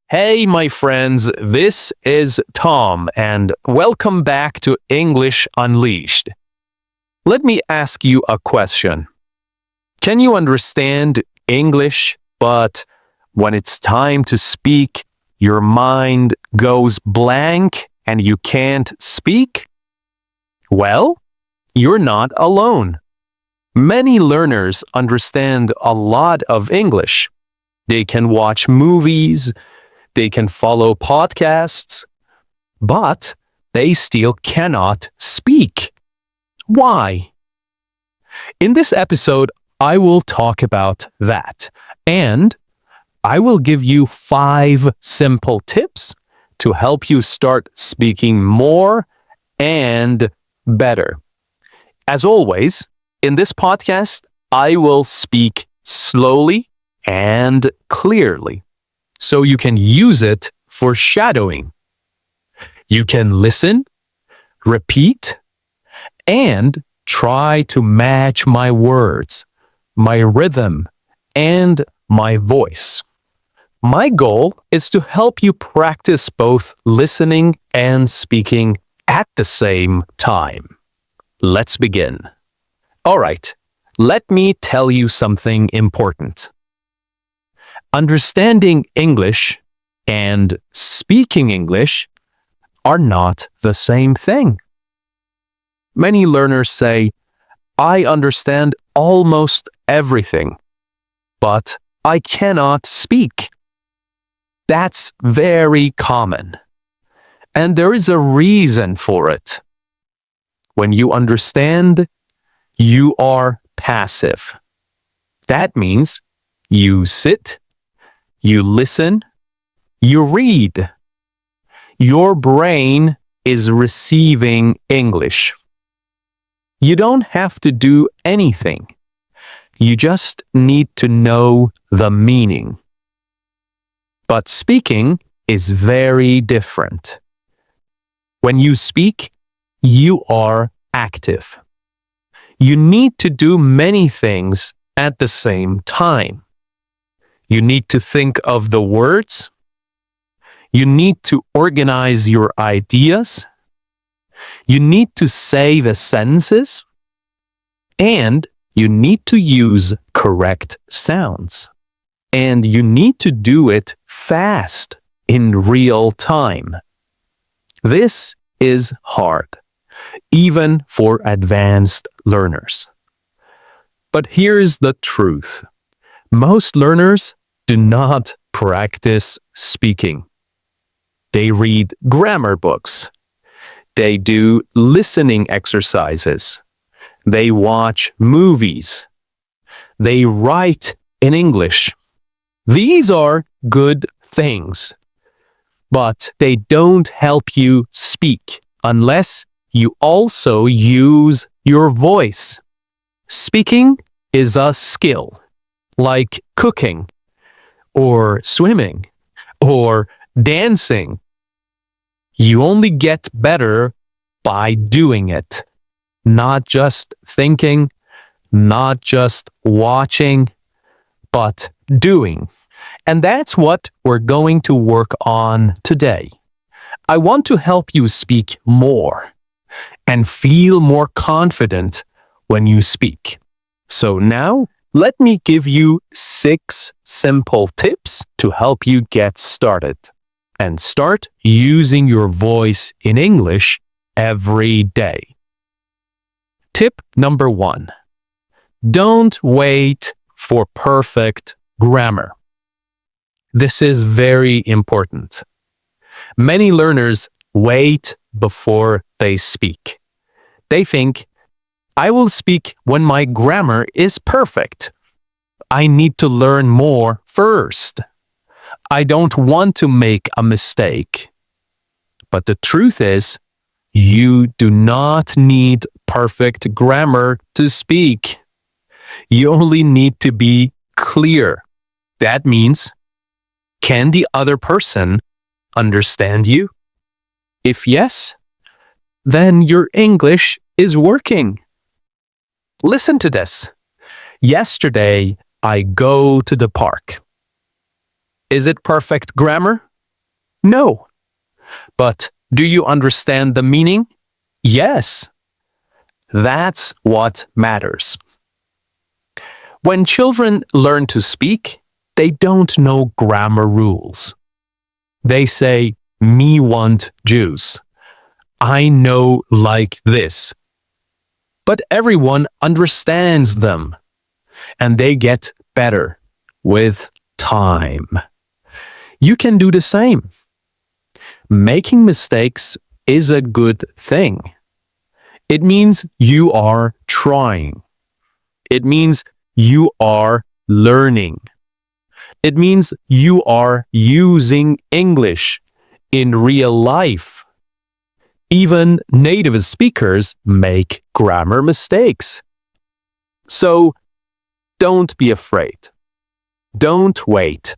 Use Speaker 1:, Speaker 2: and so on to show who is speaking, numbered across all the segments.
Speaker 1: Hey, my friends, this is Tom, and welcome back to English Unleashed. Let me ask you a question. Can you understand English, but when it's time to speak, your mind goes blank and you can't speak? Well, you're not alone. Many learners understand a lot of English. They can watch movies, they can follow podcasts, but they still cannot speak. Why? In this episode, I will talk about that, and I will give you 5 simple tips to help you start speaking more and better. As always, in this podcast, I will speak slowly and clearly, so you can use it for shadowing. You can listen, repeat, and try to match my words, my rhythm, and my voice. My goal is to help you practice both listening and speaking at the same time. Let's begin. All right, let me tell you something important. Understanding English and speaking English are not the same thing. Many learners say, I understand almost everything, but I cannot speak. That's very common, and there is a reason for it. When you understand, you are passive. That means you sit, you listen, you read. Your brain is receiving English. You don't have to do anything. You just need to know the meaning. But speaking is very different. When you speak, you are active. You need to do many things at the same time. You need to think of the words. You need to organize your ideas. You need to say the sentences. And you need to use correct sounds. And you need to do it fast, in real time. This is hard, even for advanced learners. But here's the truth. Most learners do not practice speaking. They read grammar books. They do listening exercises. They watch movies. They write in English. These are good things, but they don't help you speak unless you also use your voice. Speaking is a skill, like cooking, or swimming, or dancing. You only get better by doing it, not just thinking, not just watching, but doing. And that's what we're going to work on today. I want to help you speak more and feel more confident when you speak. So now, let me give you 6 simple tips to help you get started and start using your voice in English every day. Tip number 1. Don't wait for perfect grammar. This is very important. Many learners wait before they speak. They think, I will speak when my grammar is perfect. I need to learn more first. I don't want to make a mistake. But the truth is, you do not need perfect grammar to speak. You only need to be clear. That means, can the other person understand you? If yes, then your English is working. Listen to this. Yesterday, I go to the park. Is it perfect grammar? No. But do you understand the meaning? Yes. That's what matters. When children learn to speak, they don't know grammar rules. They say, me want juice. I know like this. But everyone understands them, and they get better with time. You can do the same. Making mistakes is a good thing. It means you are trying. It means you are learning. It means you are using English in real life. Even native speakers make grammar mistakes. So don't be afraid. Don't wait.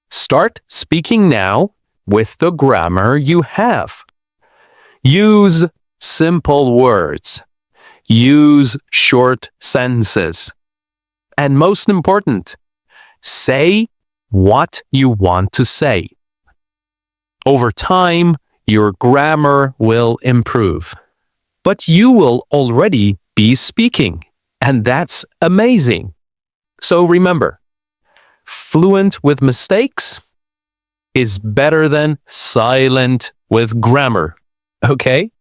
Speaker 1: Start speaking now with the grammar you have. Use simple words. Use short sentences. And most important, say what you want to say. Over time, your grammar will improve. But you will already be speaking, and that's amazing. So remember, fluent with mistakes is better than silent with grammar. Okay?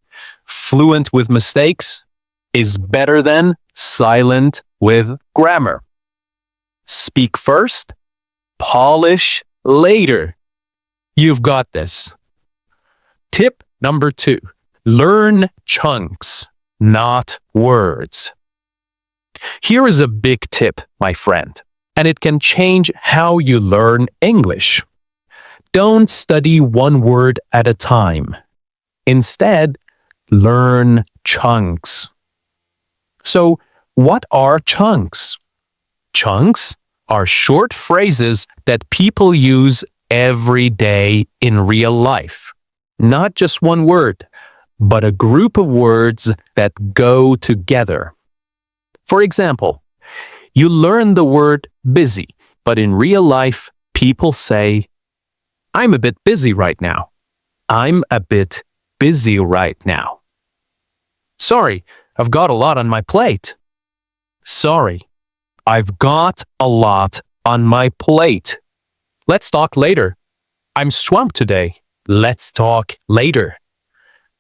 Speaker 1: Fluent with mistakes is better than silent with grammar. Speak first, polish later. You've got this. Tip number 2. Learn chunks, not words. Here is a big tip, my friend, and it can change how you learn English. Don't study one word at a time. Instead, learn chunks. So, what are chunks? Chunks are short phrases that people use every day in real life. Not just one word, but a group of words that go together. For example, you learn the word busy, but in real life, people say, I'm a bit busy right now. I'm a bit busy right now. Sorry, I've got a lot on my plate. Sorry, I've got a lot on my plate. Let's talk later. I'm swamped today. Let's talk later.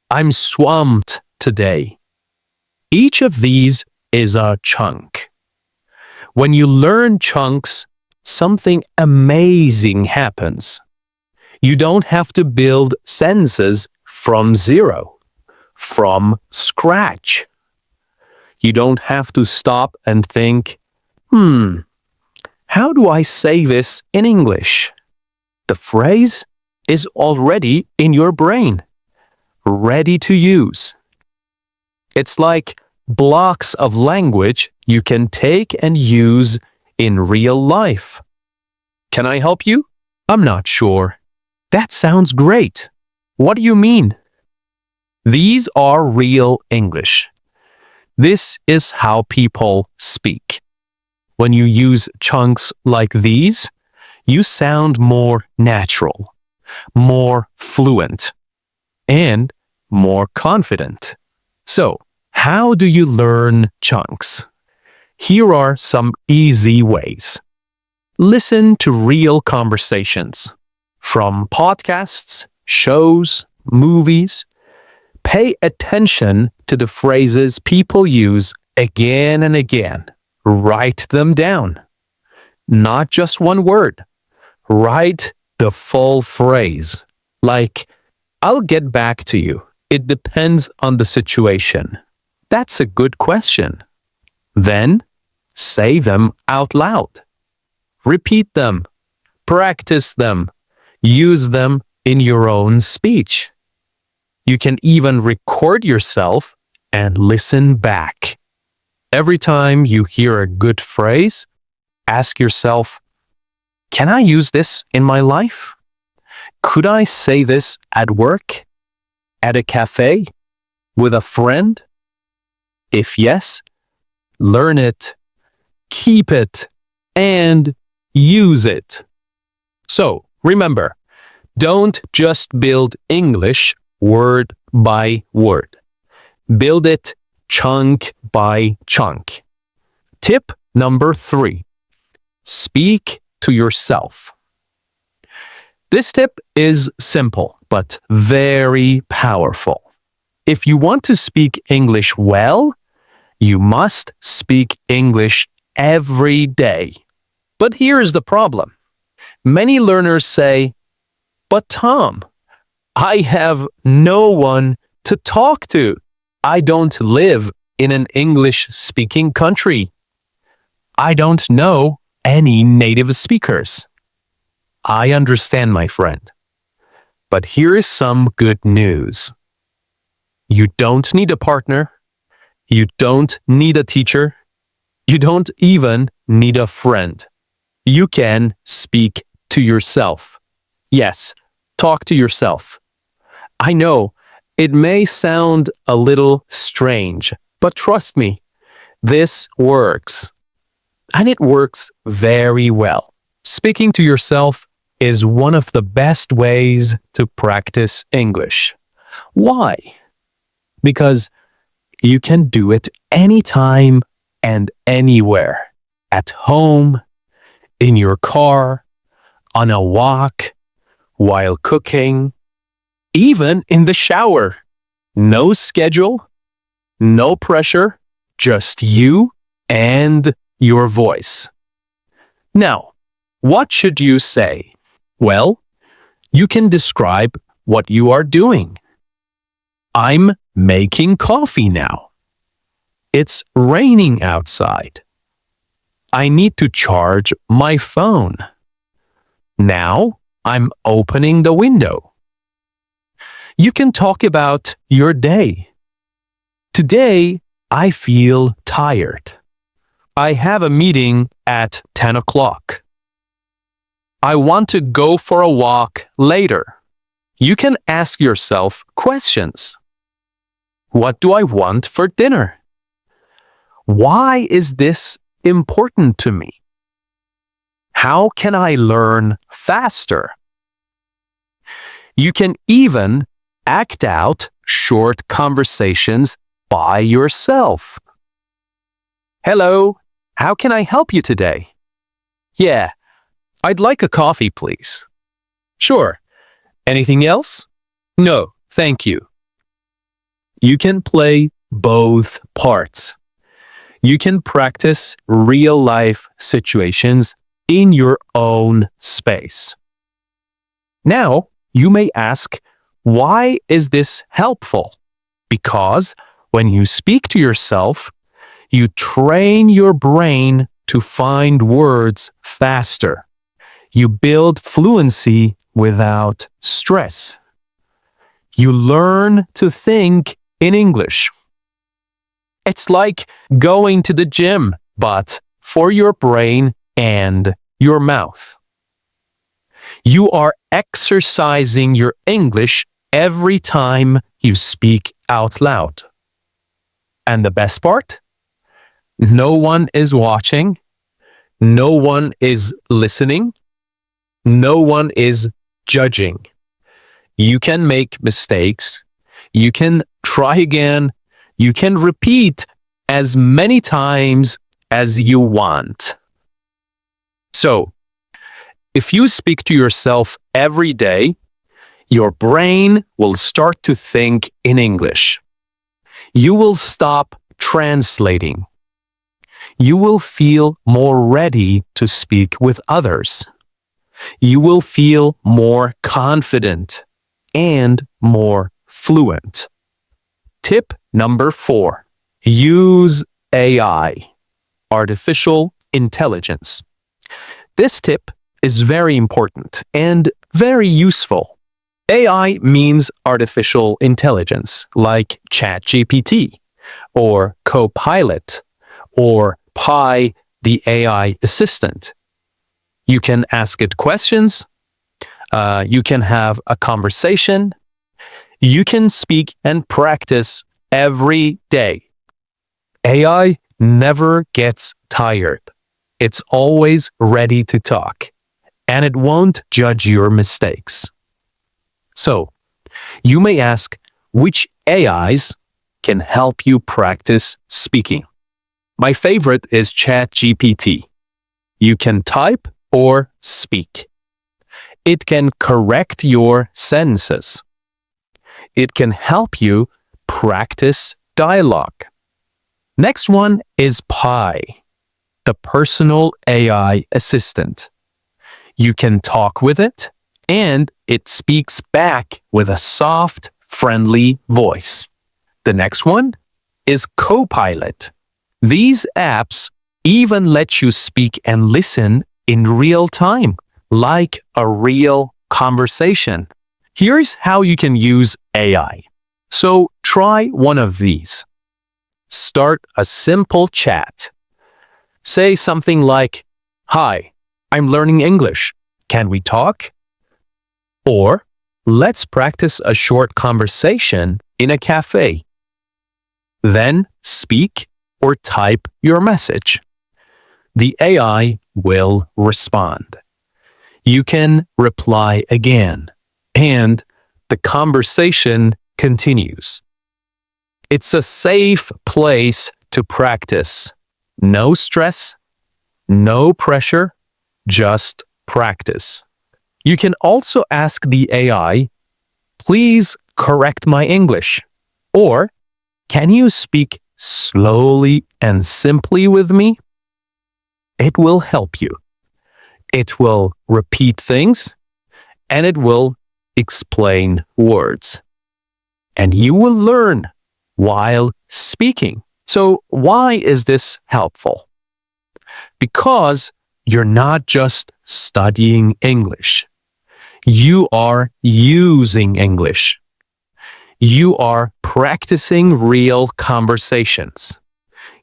Speaker 1: I'm swamped today. Each of these is a chunk. When you learn chunks, something amazing happens. You don't have to build sentences from zero, from scratch. You don't have to stop and think, how do I say this in English? The phrase is already in your brain, ready to use. It's like blocks of language you can take and use in real life. Can I help you? I'm not sure. That sounds great. What do you mean? These are real English. This is how people speak. When you use chunks like these, you sound more natural, more fluent, and more confident. So, how do you learn chunks? Here are some easy ways. Listen to real conversations from podcasts, shows, movies. Pay attention to the phrases people use again and again. Write them down. Not just one word. Write the full phrase. Like, I'll get back to you. It depends on the situation. That's a good question. Then, say them out loud. Repeat them. Practice them. Use them in your own speech. You can even record yourself and listen back. Every time you hear a good phrase, ask yourself, can I use this in my life? Could I say this at work? At a cafe? With a friend? If yes, learn it, keep it, and use it. So, remember, Don't just build English word by word. Build it chunk by chunk. Tip number 3. Speak to yourself. This tip is simple but very powerful. If you want to speak English well, you must speak English every day. But here's the problem. Many learners say, "But Tom, I have no one to talk to. I don't live in an English-speaking country. I don't know any native speakers." I understand, my friend. But here is some good news. You don't need a partner. You don't need a teacher. You don't even need a friend. You can speak to yourself. Yes, talk to yourself. I know it may sound a little strange, but trust me, this works. And it works very well. Speaking to yourself is one of the best ways to practice English. Why? Because you can do it anytime and anywhere. At home, in your car, on a walk, while cooking, even in the shower. No schedule, no pressure, just you and your voice. Now, what should you say? Well, you can describe what you are doing. I'm making coffee now. It's raining outside. I need to charge my phone. Now I'm opening the window. You can talk about your day. Today, I feel tired. I have a meeting at 10 o'clock. I want to go for a walk later. You can ask yourself questions. What do I want for dinner? Why is this important to me? How can I learn faster? You can even act out short conversations by yourself. Hello, how can I help you today? Yeah, I'd like a coffee, please. Sure. Anything else? No, thank you. You can play both parts. You can practice real-life situations in your own space. Now, you may ask, why is this helpful? Because when you speak to yourself, you train your brain to find words faster. You build fluency without stress. You learn to think in English. It's like going to the gym, but for your brain and your mouth. You are exercising your English every time you speak out loud. And the best part? No one is watching. No one is listening. No one is judging. You can make mistakes. You can try again. You can repeat as many times as you want. So, if you speak to yourself every day, your brain will start to think in English. You will stop translating. You will feel more ready to speak with others. You will feel more confident and more fluent. Tip number 4. Use AI, artificial intelligence. This tip is very important and very useful. AI means artificial intelligence, like ChatGPT, or Copilot, or Pi, the AI assistant. You can ask it questions. You can have a conversation. You can speak and practice every day. AI never gets tired. It's always ready to talk, and it won't judge your mistakes. So, you may ask, which AIs can help you practice speaking? My favorite is ChatGPT. You can type or speak. It can correct your sentences. It can help you practice dialogue. Next one is Pi, the personal AI assistant. You can talk with it, and it speaks back with a soft, friendly voice. The next one is Copilot. These apps even let you speak and listen in real time, like a real conversation. Here's how you can use AI. So try one of these. Start a simple chat. Say something like, "Hi, I'm learning English. Can we talk?" Or, "Let's practice a short conversation in a cafe." Then speak or type your message. The AI will respond. You can reply again, and the conversation continues. It's a safe place to practice. No stress, no pressure, just practice. You can also ask the AI, "Please correct my English," or "Can you speak slowly and simply with me?" It will help you. It will repeat things, and it will explain words. And you will learn while speaking. So why is this helpful? Because you're not just studying English. You are using English. You are practicing real conversations.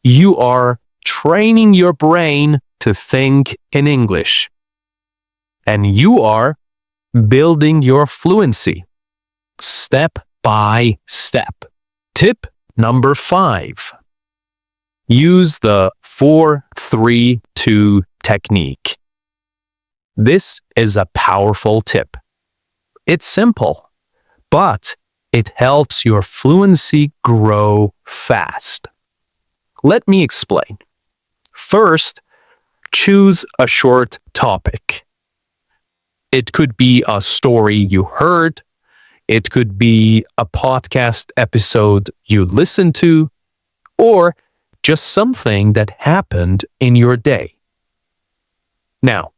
Speaker 1: You are training your brain to think in English. And you are building your fluency step by step. Tip number 5. Use the 4-3-2 technique. This is a powerful tip. It's simple, but it helps your fluency grow fast. Let me explain. First, choose a short topic. It could be a story you heard. It could be a podcast episode you listened to, or just something that happened in your day. Now,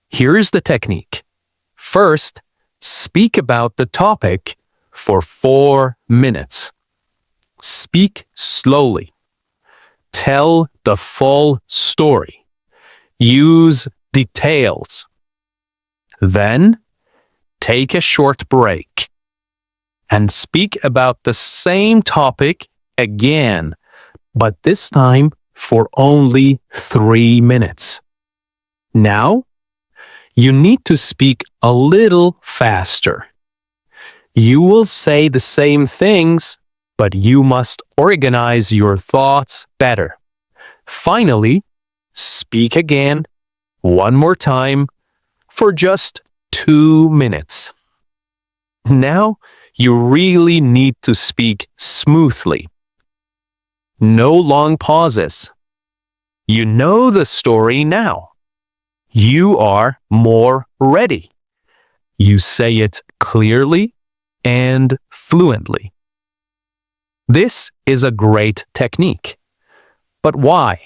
Speaker 1: here's the technique. First, speak about the topic for 4 minutes. Speak slowly. Tell the full story. Use details. Then, take a short break and speak about the same topic again, but this time for only 3 minutes. Now, you need to speak a little faster. You will say the same things, but you must organize your thoughts better. Finally, speak again, one more time, for just 2 minutes. Now, you really need to speak smoothly. No long pauses. You know the story now. You are more ready. You say it clearly and fluently. This is a great technique. But why?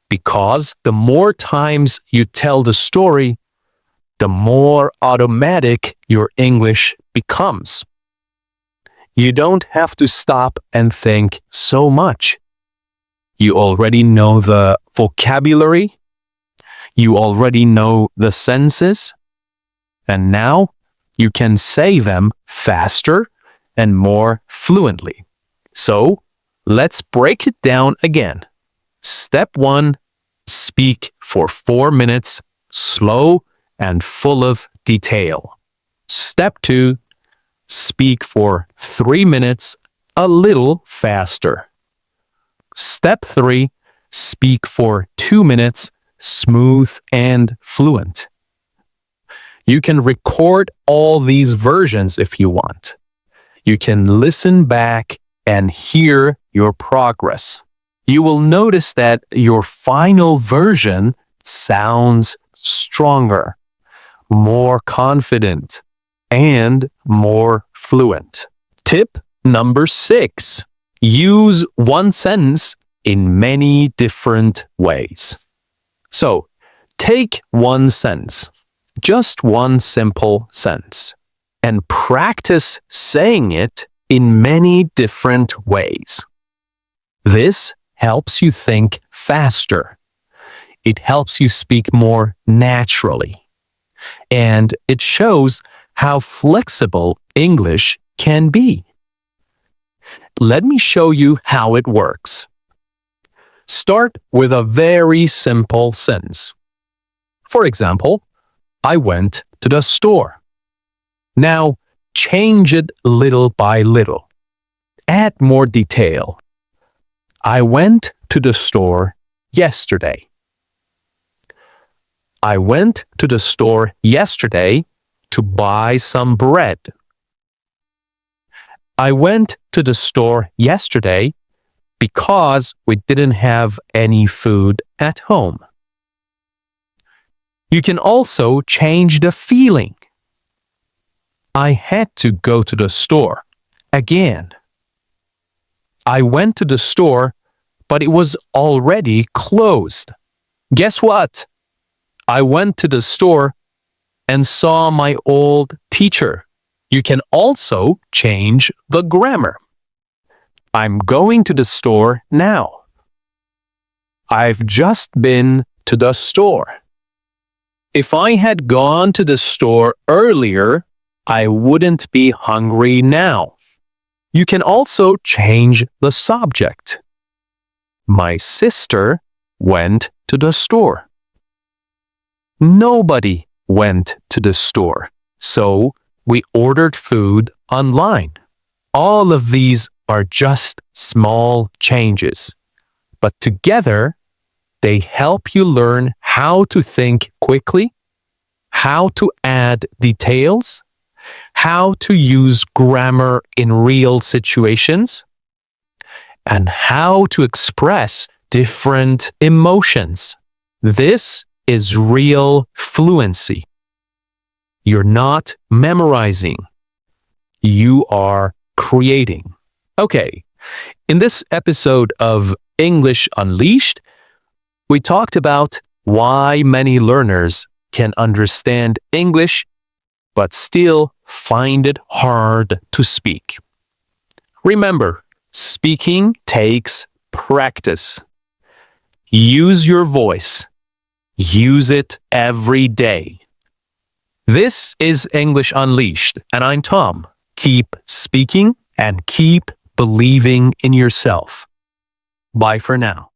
Speaker 1: Because the more times you tell the story, the more automatic your English becomes. You don't have to stop and think so much. You already know the vocabulary. You already know the sentences. And now you can say them faster and more fluently. So let's break it down again. Step 1, speak for 4 minutes, slow and full of detail. Step 2, speak for 3 minutes, a little faster. Step 3, speak for 2 minutes, smooth and fluent. You can record all these versions if you want. You can listen back and hear your progress. You will notice that your final version sounds stronger, more confident, and more fluent. Tip number 6. Use one sentence in many different ways. So, take one sentence, just one simple sentence, and practice saying it in many different ways. This helps you think faster. It helps you speak more naturally. And it shows how flexible English can be. Let me show you how it works. Start with a very simple sentence. For example, I went to the store. Now, change it little by little. Add more detail. I went to the store yesterday. I went to the store yesterday to buy some bread. I went to the store yesterday because we didn't have any food at home. You can also change the feeling. I had to go to the store again. I went to the store, but it was already closed. Guess what? I went to the store and saw my old teacher. You can also change the grammar. I'm going to the store now. I've just been to the store. If I had gone to the store earlier, I wouldn't be hungry now. You can also change the subject. My sister went to the store. Nobody went to the store, so we ordered food online. All of these are just small changes, but together they help you learn how to think quickly, how to add details, how to use grammar in real situations, and how to express different emotions. This is real fluency. You're not memorizing. You are creating. Okay, in this episode of English Unleashed, we talked about why many learners can understand English but still find it hard to speak. Remember, speaking takes practice. Use your voice. Use it every day. This is English Unleashed, and I'm Tom. Keep speaking and keep believing in yourself. Bye for now.